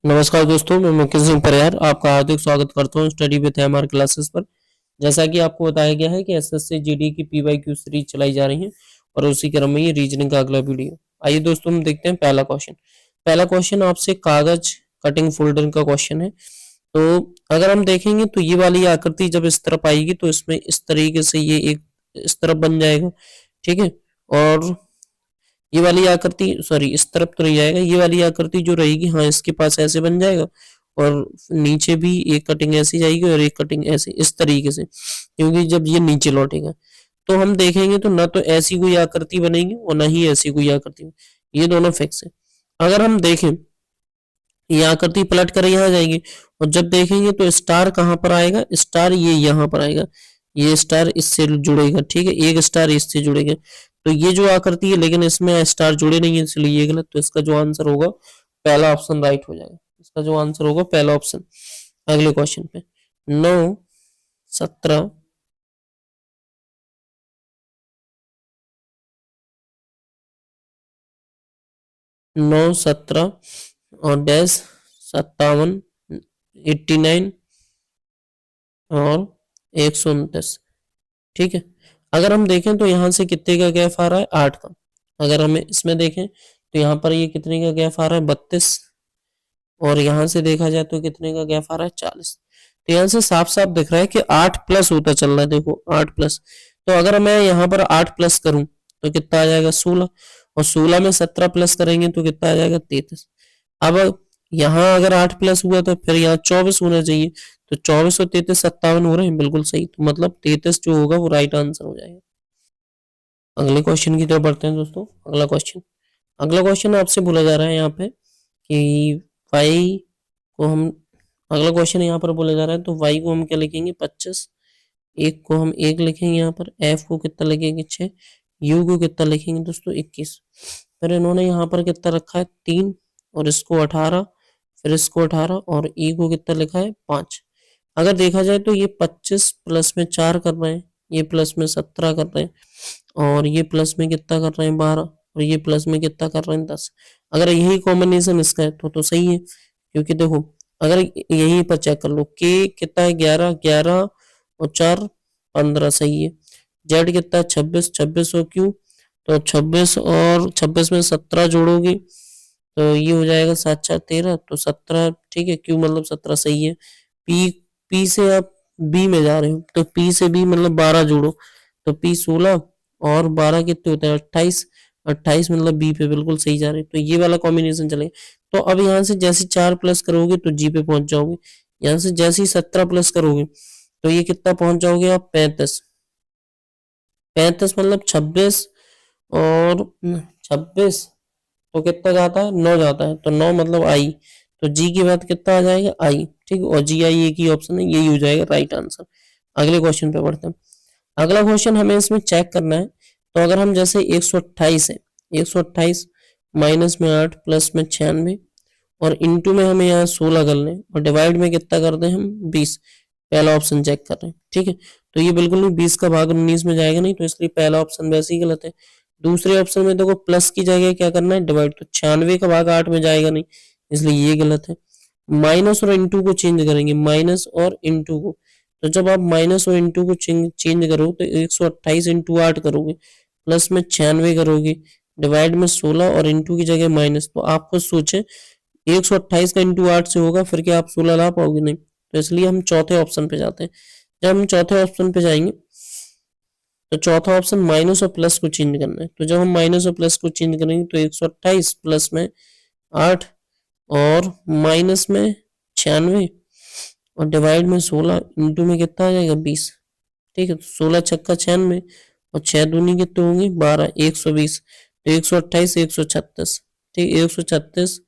नमस्कार दोस्तों, मैं मुकेश सिंह परिहार आपका हार्दिक स्वागत करता हूं स्टडी विद एमआर क्लासेस पर। जैसा कि आपको बताया गया है कि एसएससी जीडी की पीवाईक्यू सीरीज चलाई जा रही है और उसी क्रम में ये रीजनिंग का अगला वीडियो। आइए दोस्तों, हम देखते हैं पहला क्वेश्चन आपसे कागज कटिंग फोल्डर का क्वेश्चन है। तो अगर हम देखेंगे तो ये वाली आकृति जब इस तरफ आएगी तो इसमें इस तरीके से ये एक इस तरफ बन जाएगा, ठीक है। और ये वाली आकृति सॉरी इस तरफ तो नहीं जाएगा, ये वाली आकृति जो रहेगी हाँ इसके पास ऐसे बन जाएगा और नीचे भी एक कटिंग ऐसी जाएगी और एक कटिंग ऐसे इस तरीके से, क्योंकि जब ये नीचे लौटेगा तो हम देखेंगे तो ना तो ऐसी कोई आकृति बनेगी और ना ही ऐसी कोई आकृति, ये दोनों फिक्स है। अगर हम देखें ये आकृति पलट कर यहाँ जाएगी और जब देखेंगे तो स्टार कहाँ पर आएगा, स्टार ये यहाँ पर आएगा, ये स्टार इससे जुड़ेगा, ठीक है, एक स्टार इससे जुड़ेगा। तो ये जो आकृति है लेकिन इसमें स्टार जुड़े नहीं है इसलिए ये गलत। तो इसका जो आंसर होगा पहला ऑप्शन राइट हो जाएगा। इसका जो आंसर होगा पहला ऑप्शन। अगले क्वेश्चन पे 9, 17, 9, 17 और डैश 57, 89 और 129, ठीक है। अगर हम देखें तो यहाँ से कितने का गैप आ रहा है, 8 का। अगर हम इसमें देखें तो यहाँ पर ये कितने का गैप आ रहा है, 32, और यहाँ से देखा जाए तो कितने का गैप आ रहा है, 40। तो यहाँ से साफ साफ दिख रहा है कि 8 प्लस होता चल रहा है, देखो 8 प्लस। तो अगर मैं यहाँ पर 8 प्लस करूं तो कितना आ जाएगा, 16, और 16 में 17 प्लस करेंगे तो कितना आ जाएगा, 33। अब यहाँ अगर 8 प्लस हुआ तो फिर यहाँ 24 होना चाहिए, तो 24 और 33 57 हो रहे हैं, बिल्कुल सही। तो मतलब 33 जो होगा वो राइट आंसर हो जाएगा। अगले क्वेश्चन की तरफ बढ़ते हैं दोस्तों। अगला क्वेश्चन आपसे बोला जा रहा है यहाँ पे कि वाई को हम अगला क्वेश्चन यहाँ पर बोला जा रहा है तो वाई को हम क्या लिखेंगे, 25, एक को हम 1 लिखेंगे, यहाँ पर एफ को कितना लिखेंगे, 6, यू को कितना लिखेंगे दोस्तों, 21। फिर इन्होंने यहाँ पर कितना रखा है, 3, और इसको 18, फिर इसको 18 और ई को कितना लिखा है, 5। अगर देखा जाए तो ये 25 प्लस में 4 कर रहे हैं, ये प्लस में 17 कर रहे हैं, और ये प्लस में कितना कर रहे हैं, 12, और ये प्लस में कितना कर रहे हैं, 10। अगर यही कॉम्बिनेशन इसका है तो सही है, क्योंकि देखो अगर यहीं पर चेक कर लो के कितना है, 11, 11 और 4 15 सही है। जेड कितना है, 26, 26 और क्यू तो 26 और 26 में 17 जोड़ोगे तो ये हो जाएगा 7, 4, 13, तो 17, ठीक है, क्यू मतलब 17 सही है। पी पी से आप बी में जा रहे हो तो पी से बी मतलब 12 जोड़ो तो पी 16 और 12 कितने होते हैं, 28, 28 मतलब बी पे बिल्कुल सही जा रहे हैं। तो ये वाला कॉम्बिनेशन चलेगा। तो अब यहाँ से जैसे 4 प्लस करोगे तो जी पे पहुंच जाओगे, यहाँ से जैसे ही 17 प्लस करोगे तो ये कितना पहुंच जाओगे आप, 35, 35 मतलब 26 और 26 तो कितना जाता है, 9 जाता है, तो 9 मतलब आई, तो जी के बाद कितना आ जाएगा, आई, ठीक है, और जी आई एक ही ऑप्शन है, यही हो जाएगा राइट आंसर। अगले क्वेश्चन पे बढ़ते हैं। अगला क्वेश्चन हमें इसमें चेक करना है। तो अगर हम जैसे 128 है, 128 माइनस में 8 प्लस में 96 और इंटू में हमें यहाँ 16 कर लें और डिवाइड में कितना कर दें हम, 20। पहला ऑप्शन चेक कर रहे हैं, ठीक है। तो ये बिल्कुल नहीं, 20 का भाग 19 में जाएगा नहीं, तो इसलिए पहला ऑप्शन वैसे ही गलत है। दूसरे ऑप्शन में देखो प्लस की जगह क्या करना है, डिवाइड, तो 96 का भाग 8 में जाएगा नहीं, इसलिए ये गलत है। माइनस और इंटू को चेंज करेंगे, माइनस और इंटू को, तो जब आप माइनस और इंटू को चेंज करोगे तो 128 इंटू 8 करोगे, प्लस में 96 करोगे, डिवाइड में 16 और इंटू की जगह माइनस। तो आप खुद सोचे 128 का इंटू 8 से होगा, फिर क्या आप 16 ला पाओगे, नहीं। तो इसलिए हम चौथे ऑप्शन पे जाते हैं। जब हम चौथे ऑप्शन पे जाएंगे तो चौथा ऑप्शन माइनस और प्लस को चेंज करना है। तो जब हम माइनस और प्लस को चेंज करेंगे तो 128 प्लस में 8 और माइनस में 96 और डिवाइड में 16 इंटू में कितना आ जाएगा, 20, ठीक है। तो 16 छक्का 96 और 6 दूनी कितने होंगे, 12, 120, तो 128 136, ठीक, 136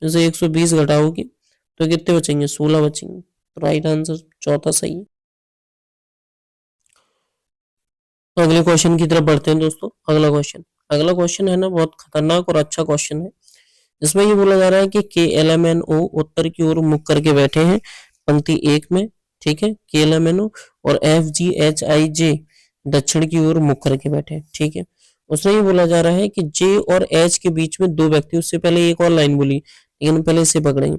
में से 120 घटाओगे तो कितने बचेंगे, 16 बचेंगे। तो राइट आंसर चौथा सही है। तो अगले क्वेश्चन की तरफ बढ़ते हैं दोस्तों। अगला क्वेश्चन है ना बहुत खतरनाक और अच्छा क्वेश्चन है। इसमें ये बोला जा रहा है कि KLMNO उत्तर की ओर मुख करके बैठे हैं पंक्ति 1 में, ठीक है, KLMNO, और FGHIJ दक्षिण की ओर मुख करके बैठे हैं, ठीक है। उसमें ये बोला जा रहा है कि J और H के बीच में दो व्यक्ति, उससे पहले एक और लाइन बोली लेकिन पहले इसे पकड़ेंगे।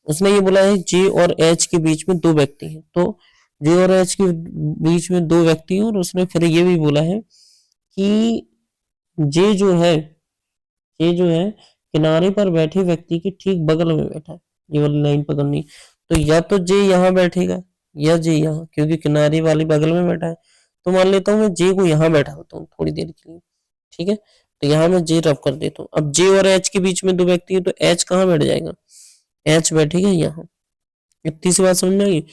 उसने ये बोला है जे और एच के बीच में दो व्यक्ति हैं, तो जे और एच के बीच में दो व्यक्ति हैं, और उसने फिर ये भी बोला है कि जे जो है किनारे पर बैठे व्यक्ति के ठीक बगल में बैठा है, ये वाली लाइन पकड़नी। तो या तो जे यहाँ बैठेगा या जे यहाँ, क्योंकि किनारे वाले बगल में बैठा है। तो मान लेता हूँ मैं जे को यहाँ बैठा होता हूँ थोड़ी देर के लिए, ठीक है। तो यहाँ मैं जे रब कर देता हूँ। अब जे और एच के बीच में दो व्यक्ति है, तो एच कहाँ बैठ जाएगा, एच बैठेगा यहाँ। इतनी सी बात समझ में आई।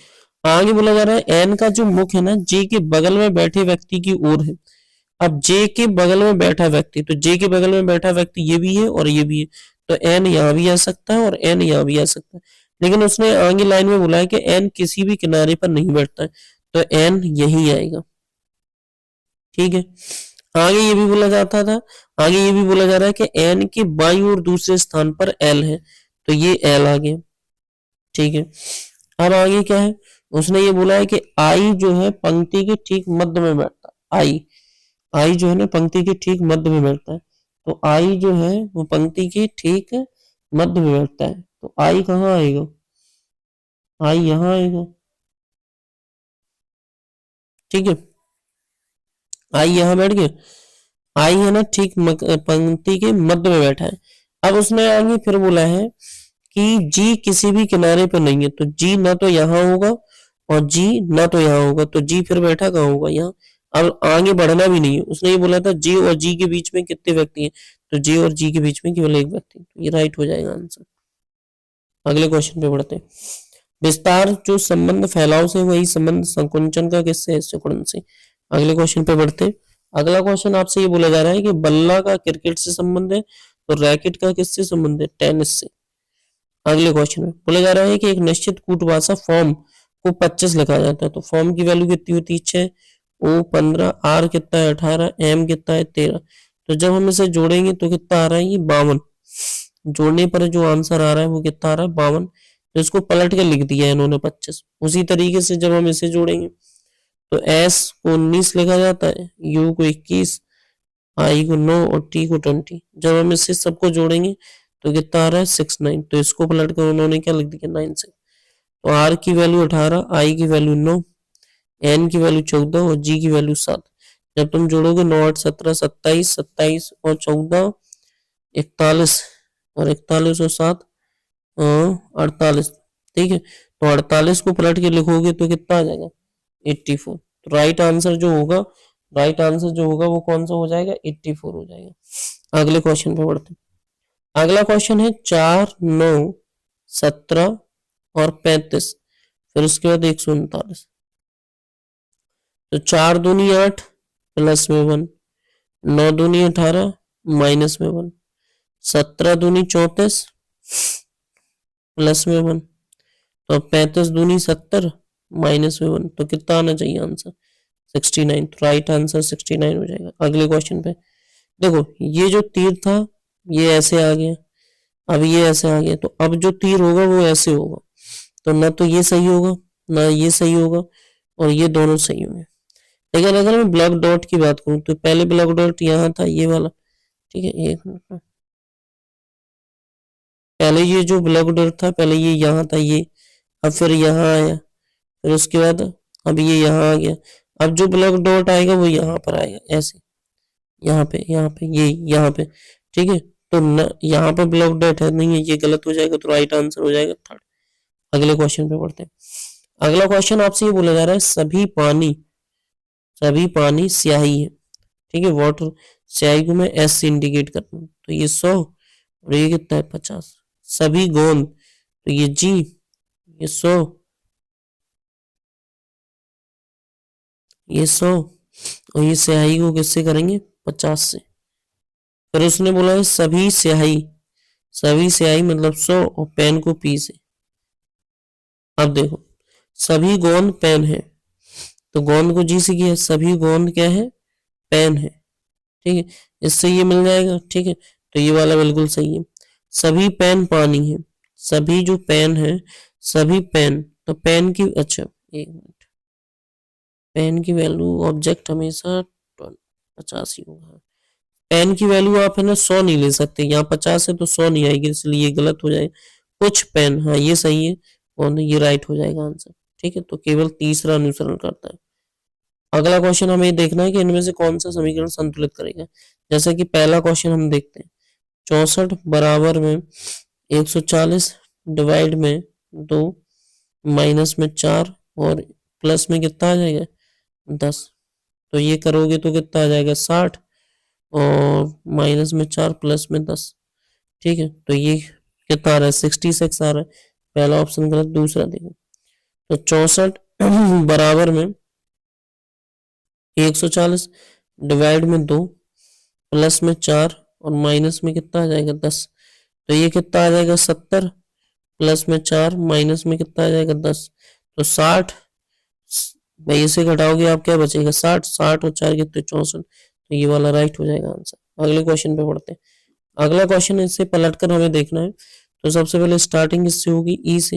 आगे बोला जा रहा है एन का जो मुख है ना जे के बगल में बैठे व्यक्ति की ओर है। अब जे के बगल में बैठा व्यक्ति, तो जे के बगल में बैठा व्यक्ति ये भी है और ये भी है, तो एन यहाँ भी आ सकता है और एन यहाँ भी आ सकता है। लेकिन उसने आगे लाइन में बोला है कि एन किसी भी किनारे पर नहीं बैठता है, तो एन यही आएगा, ठीक है। आगे ये भी बोला जाता था, आगे ये भी बोला जा रहा है कि एन के बाईं ओर दूसरे स्थान पर एल है, तो ये एल आ गया, ठीक है। अब आगे क्या है, उसने ये बोला है कि आई जो है पंक्ति के ठीक मध्य में बैठता है। आई जो है ना पंक्ति के ठीक मध्य में बैठता है, तो आई जो है वो पंक्ति के ठीक मध्य में बैठता है, तो आई कहाँ आएगा, आई यहाँ आएगा, ठीक है। आई यहाँ बैठ गया, आई है ना ठीक पंक्ति के मध्य में बैठा है। अब उसने आगे फिर बोला है कि जी किसी भी किनारे पर नहीं है, तो जी ना तो यहाँ होगा और जी ना तो यहाँ होगा, तो जी फिर बैठा कहाँ होगा, यहाँ। अब आगे बढ़ना भी नहीं है, उसने ये बोला था जी और जी के बीच में कितने व्यक्ति हैं, तो जी और जी के बीच में केवल एक व्यक्ति, तो ये राइट हो जाएगा आंसर। अगले क्वेश्चन पे बढ़ते हैं। विस्तार जो संबंध फैलाव से, वही संबंध संकुंचन का किससे है, सिकुड़न से। अगले क्वेश्चन पे बढ़ते हैं। अगला क्वेश्चन आपसे ये बोला जा रहा है कि बल्ला का क्रिकेट से संबंध है, तो रैकेट का किससे संबंध है, टेनिस से। अगले क्वेश्चन में बोला जा रहा है कि एक निश्चित कूटभाषा फॉर्म को 25 लिखा जाता है, तो फॉर्म की वैल्यू कितनी होती है, 6, ओ 15, आर कितना है 18, एम कितना है 13। तो जब हम इसे जोड़ेंगे तो कितना आ रहा है, ये 52। जोड़ने पर जो आंसर आ रहा है वो कितना आ रहा है, 52। तो इसको पलट के लिख दिया है इन्होंने 25। उसी तरीके से जब हम इसे जोड़ेंगे तो एस को 19 लिखा जाता है, यू को 21, आई को 9 और टी को 20। जब हम इसे सबको जोड़ेंगे तो कितना आ रहा है 69। तो इसको पलट कर उन्होंने क्या लिख दिया 9 से। तो आर की वैल्यू 18, आई की वैल्यू 9, एन की वैल्यू 14 और जी की वैल्यू 7। जब तुम जोड़ोगे 9 8 17 27, 27 और 14 41, और 41 और 7 48, ठीक है। तो 48 को पलट के लिखोगे तो कितना आ जाएगा 84। तो राइट आंसर जो होगा वो कौन सा हो जाएगा, 84 हो जाएगा। अगले क्वेश्चन पे बढ़ते हैं। अगला क्वेश्चन है 4, 9, 17 और 35, फिर उसके बाद 139। तो 4 दूनी 8 प्लस में 1, 9 दूनी 18 माइनस में 1, 17 दूनी 34 प्लस में 1, तो 35 दूनी 70 माइनस में 1, तो कितना आना चाहिए आंसर 69। तो राइट आंसर 69 हो जाएगा। अगले क्वेश्चन पे देखो, ये जो तीर था ये ऐसे आ गया, अब ये ऐसे आ गया, तो अब जो तीर होगा वो ऐसे होगा, तो ना तो ये सही होगा ना ये सही होगा, और ये दोनों सही होंगे। लेकिन अगर मैं ब्लैक डॉट की बात करूं तो पहले ब्लैक डॉट यहाँ था ये वाला, ठीक है। एक मिनट, पहले ये जो ब्लैक डॉट था पहले ये यहाँ था ये, अब फिर यहाँ आया, फिर उसके बाद अब ये यहाँ आ गया। अब जो ब्लैक डॉट आएगा वो यहाँ पर आएगा ऐसे, यहाँ पे ये यहाँ पे, ठीक है। तो न यहाँ पे ब्लैक डॉट है नहीं है, ये गलत हो जाएगा, तो राइट आंसर हो जाएगा 3rd। अगले क्वेश्चन पे बढ़ते हैं। अगला क्वेश्चन आपसे ये बोला जा रहा है सभी पानी स्याही है, ठीक है। वाटर स्याही को मैं एस से इंडिकेट करता हूँ, तो ये 100 और ये कितना है 50। सभी गोंद, तो ये जी, ये 100, ये 100 और ये स्याही को किससे करेंगे 50 से। फिर उसने बोला है सभी स्याही मतलब 100 और पेन को पी से। अब देखो सभी गोंद पेन है, तो गोंद को जी से किया, सभी गोंद क्या है पेन है, ठीक है। इससे ये मिल जाएगा, ठीक है। तो ये वाला बिल्कुल सही है। सभी पेन पानी है, सभी जो पेन है सभी पेन, तो पेन की, अच्छा एक मिनट, पेन की वैल्यू ऑब्जेक्ट हमेशा 50 ही होगा। पेन की वैल्यू आप है ना 100 नहीं ले सकते, यहाँ 50 है तो 100 नहीं आएगी, इसलिए ये गलत हो जाएगा। कुछ पेन, हाँ ये सही है, और ये राइट हो जाएगा आंसर। ठीक है, तो केवल तीसरा अनुसरण करता है। अगला क्वेश्चन हमें देखना है कि इनमें से कौन सा समीकरण संतुलित करेगा। जैसे कि पहला क्वेश्चन हम देखते हैं, 64 बराबर में 140 डिवाइड में 2 माइनस में 4 और प्लस में कितना आ जाएगा 10। तो ये करोगे तो कितना आ जाएगा 60 और माइनस में 4 प्लस में 10। ठीक है, तो ये कितना आ रहा है 66 आ रहा है। पहला ऑप्शन गलत, दूसरा देखो। तो 64 बराबर में 140 डिवाइड में 2 प्लस में 4 और माइनस में कितना आ जाएगा 10। तो ये कितना आ जाएगा 70 प्लस में 4 माइनस में कितना आ जाएगा 10। तो 60 भाई इसे घटाओगे आप क्या बचेगा 60, 60 और 4 कितने 64। तो ये वाला राइट हो जाएगा आंसर। अगले क्वेश्चन पे पढ़ते हैं। अगला क्वेश्चन इससे पलटकर हमें देखना है। तो सबसे पहले स्टार्टिंग इससे होगी ई से,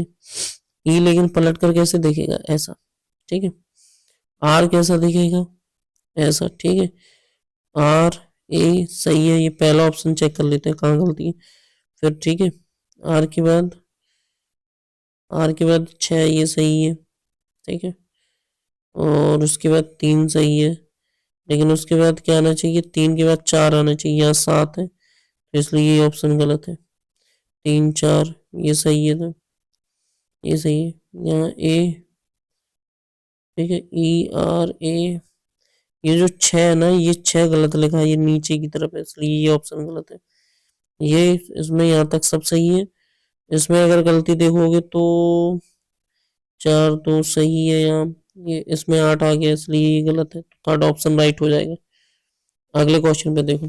ई लेकिन पलट कर कैसे दिखेगा ऐसा। ठीक है, आर कैसा दिखेगा ऐसा। ठीक है, आर ए सही है, ये पहला ऑप्शन चेक कर लेते हैं कहाँ गलती है फिर। ठीक है, आर के बाद 6 ये सही है। ठीक है, और उसके बाद 3 सही है, लेकिन उसके बाद क्या आना चाहिए 3 के बाद 4 आना चाहिए, यहाँ 7 है तो इसलिए ये ऑप्शन गलत है। 3 4 ये सही है, तो ये सही है यहाँ ए। ठीक है, ई आर ए, ये जो 6 है ना ये 6 गलत लिखा है, ये नीचे की तरफ है इसलिए ये ऑप्शन गलत है। ये इसमें यहाँ तक सब सही है, इसमें अगर गलती देखोगे तो 4 2 सही है यहाँ, ये इसमें 8 आ गया इसलिए ये गलत है। तो थर्ड ऑप्शन राइट हो जाएगा। अगले क्वेश्चन पे देखो,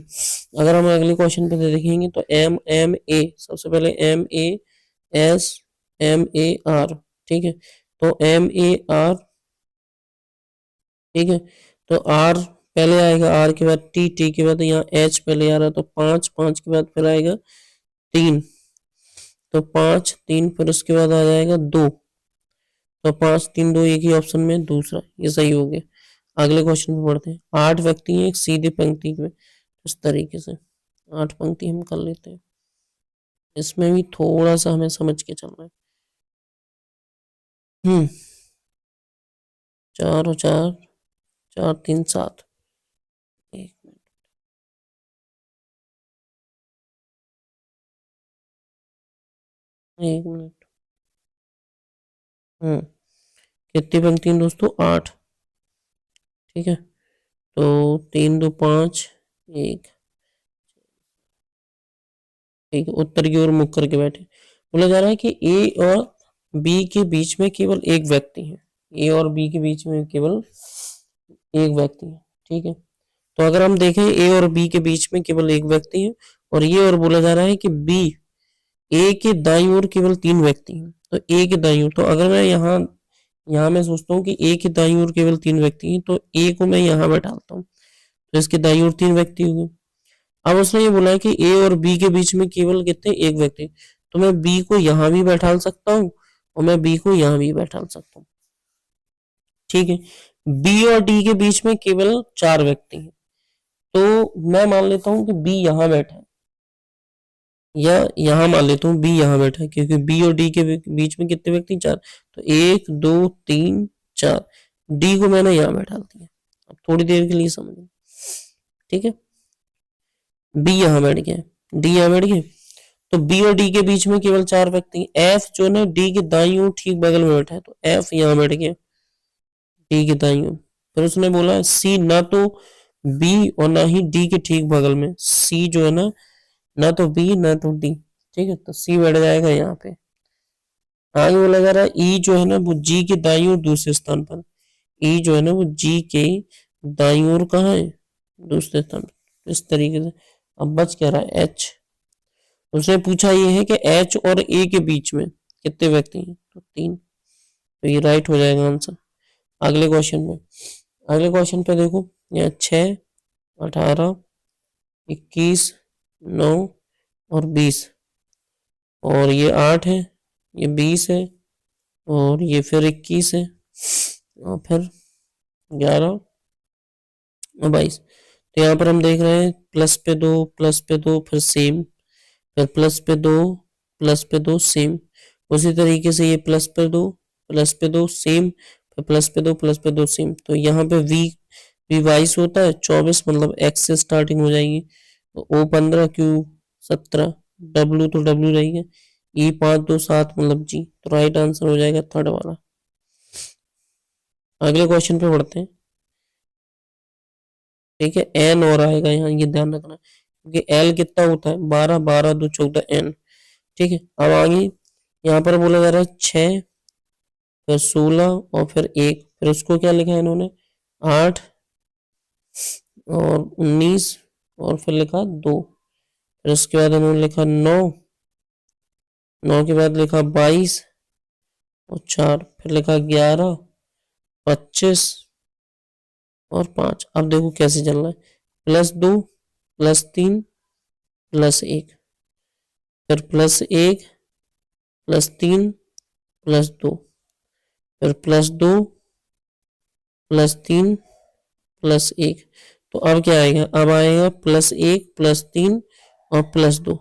अगर हम अगले क्वेश्चन पे देखेंगे तो एम एम ए, सबसे पहले M A S M A R. ठीक है, तो एम ए आर, ठीक है, तो आर पहले आएगा, आर के बाद टी, टी के बाद यहाँ एच पहले आ रहा है, तो 5, 5 के बाद फिर आएगा 3, तो 5 3 फिर उसके बाद आ जाएगा 2, तो 5 3 2 एक ही ऑप्शन में दूसरा, ये सही हो गया। अगले क्वेश्चन पे पढ़ते हैं। 8 व्यक्ति हैं एक सीधी पंक्ति में, इस तरीके से 8 पंक्ति हम कर लेते हैं। इसमें भी थोड़ा सा हमें समझ के चलना है। 4 और 4 4 3 7, एक मिनट, एक मिनट। कितनी पंक्ति हैं दोस्तों 8। ठीक है, तो 3 2 5 1, ठीक है, उत्तर की ओर मुख करके बैठे। बोला जा रहा है कि ए और बी के बीच में केवल एक व्यक्ति है, ए और बी के बीच में केवल एक व्यक्ति है। ठीक है, तो अगर हम देखें ए और बी के बीच में केवल एक व्यक्ति है, और ये और बोला जा रहा है कि बी ए के दाईं ओर केवल 3 व्यक्ति हैं, तो ए के दाईं ओर, तो अगर मैं यहाँ यहाँ मैं सोचता हूँ कि ए के दाईं ओर केवल 3 व्यक्ति हैं, तो ए को मैं यहाँ बैठाता हूँ, तो इसके दाईं ओर 3 व्यक्ति हो गए। अब उसने ये बोला है कि ए और बी के बीच में केवल कितने एक व्यक्ति, तो मैं बी को यहाँ भी बैठा सकता हूँ और मैं बी को यहाँ भी बैठा सकता हूँ। ठीक है, बी और डी के बीच में केवल 4 व्यक्ति हैं, तो मैं मान लेता हूँ कि बी यहाँ बैठा है, या यहाँ मान लेता हूँ बी यहाँ बैठा है, क्योंकि बी और डी के बीच में कितने व्यक्ति 4, तो 1 2 3 4, डी को मैंने यहाँ बैठा दिया। अब थोड़ी देर के लिए समझो। ठीक है, बी यहाँ बैठ गया, डी यहाँ बैठ गया, तो बी और डी के बीच में केवल 4 व्यक्ति। एफ जो ना डी के दाईं ओर ठीक बगल में बैठा है, तो एफ यहाँ बैठ गया डी के दाईं ओर। फिर उसने बोला सी ना तो बी और ना ही डी के ठीक बगल में, सी जो है ना तो बी ना तो डी। ठीक है, तो सी बैठ जाएगा यहाँ पे। आगे बोला जा रहा है ई जो है ना वो जी के दाईं ओर दूसरे स्थान पर, ई जो है ना वो जी के दाईं ओर कहाँ है दूसरे स्थान पर, इस तरीके से। अब बच क्या रहा है एच, उसने पूछा ये है कि एच और ए के बीच में कितने व्यक्ति हैं, तो 3, तो ये राइट हो जाएगा आंसर। अगले क्वेश्चन में, अगले क्वेश्चन पे देखो, यहाँ 6 18 21 9 और 20, और ये 8 है, ये 20 है, और ये फिर 21 है, और फिर 11 और 22। तो यहाँ पर हम देख रहे हैं प्लस पे 2 फिर सेम, फिर प्लस पे 2 सेम, उसी तरीके से ये प्लस पे दो सेम, प्लस पे दो प्लस पे दो सेम। तो यहाँ पे वी 22 होता है, 24 मतलब एक्स से स्टार्टिंग हो जाएगी, तो ओ 15 क्यू 17, डब्ल्यू तो डब्ल्यू रहेगा, ई 5 2 7 मतलब जी। तो राइट आंसर हो जाएगा थर्ड वाला। अगले क्वेश्चन पे बढ़ते हैं। ठीक है, एन और आएगा यहाँ, ये ध्यान रखना, क्योंकि एल कितना होता है 12, 12 2 14 एन। ठीक है, अब आगे यहाँ पर बोला जा रहा है 6 फिर 16 और फिर 1, फिर उसको क्या लिखा है इन्होंने 8 और 19 और फिर लिखा 2, फिर उसके बाद इन्होंने लिखा 9, 9 के बाद लिखा 22 और 4, फिर लिखा 11 25 और 5। अब देखो कैसे चल रहा है, +2 +3 +1, फिर +1 +3 +2, फिर +2 +3 +1। तो अब क्या आएगा, अब आएगा +1 +3 और +2।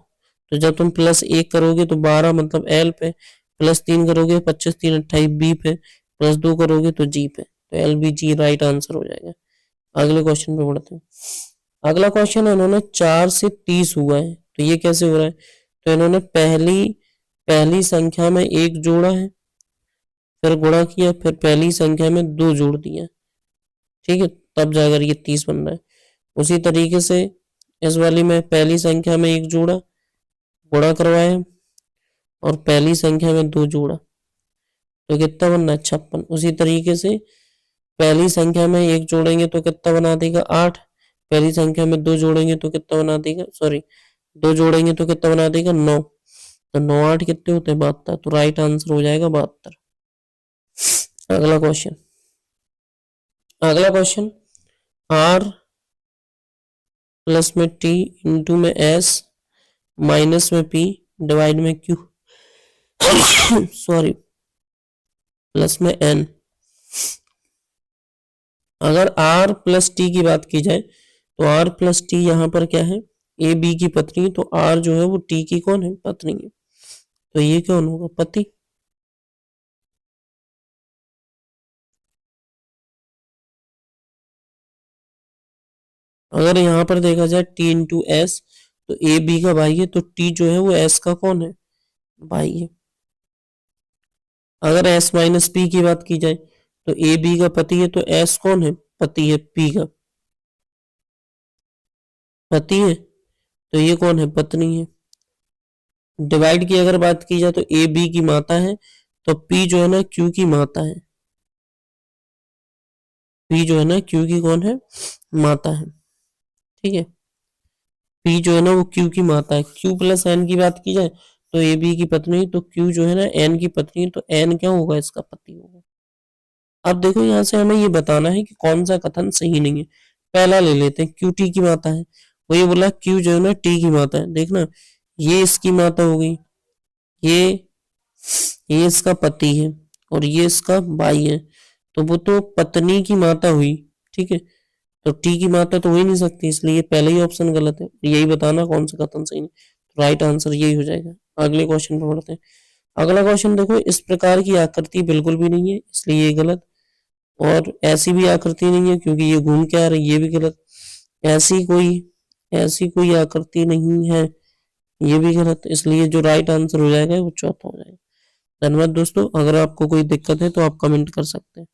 तो जब तुम +1 करोगे तो 12 मतलब एल पे, +3 करोगे 25 3 28 बी पे, +2 करोगे तो जी पे। तो एल बी जी राइट आंसर हो जाएगा। अगले क्वेश्चन पे बढ़ते हैं। अगला क्वेश्चन है, इन्होंने 4 से 30 हुआ है, तो ये कैसे हो रहा है। तो इन्होंने पहली संख्या में 1 जोड़ा है, फिर गुणा किया, फिर पहली संख्या में 2 जोड़ दिया। ठीक है, तब जाकर ये 30 बन रहा है। उसी तरीके से इस वाली में पहली संख्या में 1 जोड़ा, गुणा करवाया और पहली संख्या में 2 जोड़ा, तो कितना बनना है 56। उसी तरीके से पहली संख्या में 1 जोड़ेंगे तो कितना बना देगा 8, पहली संख्या में 2 जोड़ेंगे तो कितना बना देगा, सॉरी 2 जोड़ेंगे तो कितना बना देगा 9, तो 9 8 कितने होते हैं 72। तो राइट आंसर हो जाएगा 72। अगला क्वेश्चन आर प्लस में टी इंटू में एस माइनस में पी डिवाइड में क्यू सॉरी प्लस में एन। अगर आर प्लस टी की बात की जाए तो आर प्लस टी यहाँ पर क्या है, ए बी की पत्नी, तो आर जो है वो टी की कौन है, पत्नी है। तो ये कौन होगा, पति। अगर यहाँ पर देखा जाए टी इंटू एस, तो ए बी का भाई है, तो टी जो है वो एस का कौन है, भाई है। अगर एस माइनस पी की बात की जाए तो ए बी का पति है, तो एस कौन है, पति है, पी का पति है, तो ये कौन है, पत्नी है। डिवाइड की अगर बात की जाए तो ए बी की माता है, तो पी जो है ना क्यू की माता है, पी जो है ना क्यू की कौन है, माता है। ठीक है, पी जो है ना वो क्यू की माता है। क्यू प्लस एन की बात की जाए तो ए बी की पत्नी, तो क्यू जो है ना एन की पत्नी, तो एन क्या होगा, इसका पति होगा। अब देखो यहाँ से हमें ये बताना है कि कौन सा कथन सही नहीं है। पहला ले लेते हैं, क्यू टी की माता है, वो ये बोला क्यू जो है ना टी की माता है। देखना, ये इसकी माता हो गई, ये ये इसका पति है और ये इसका भाई है, तो वो तो पत्नी की माता हुई। ठीक है, तो टी की माता तो हो ही नहीं सकती, इसलिए ये पहले ही ऑप्शन गलत है। यही बताना कौन सा कथन सही नहीं, राइट आंसर यही हो जाएगा। अगले क्वेश्चन पर बढ़ते हैं। अगला क्वेश्चन देखो, इस प्रकार की आकृति बिल्कुल भी नहीं है, इसलिए ये गलत। और ऐसी भी आकृति नहीं है क्योंकि ये घूम के आ रही है, ये भी गलत। ऐसी कोई आकृति नहीं है, ये भी गलत, इसलिए जो राइट आंसर हो जाएगा वो चौथा हो जाएगा। धन्यवाद दोस्तों, अगर आपको कोई दिक्कत है तो आप कमेंट कर सकते हैं।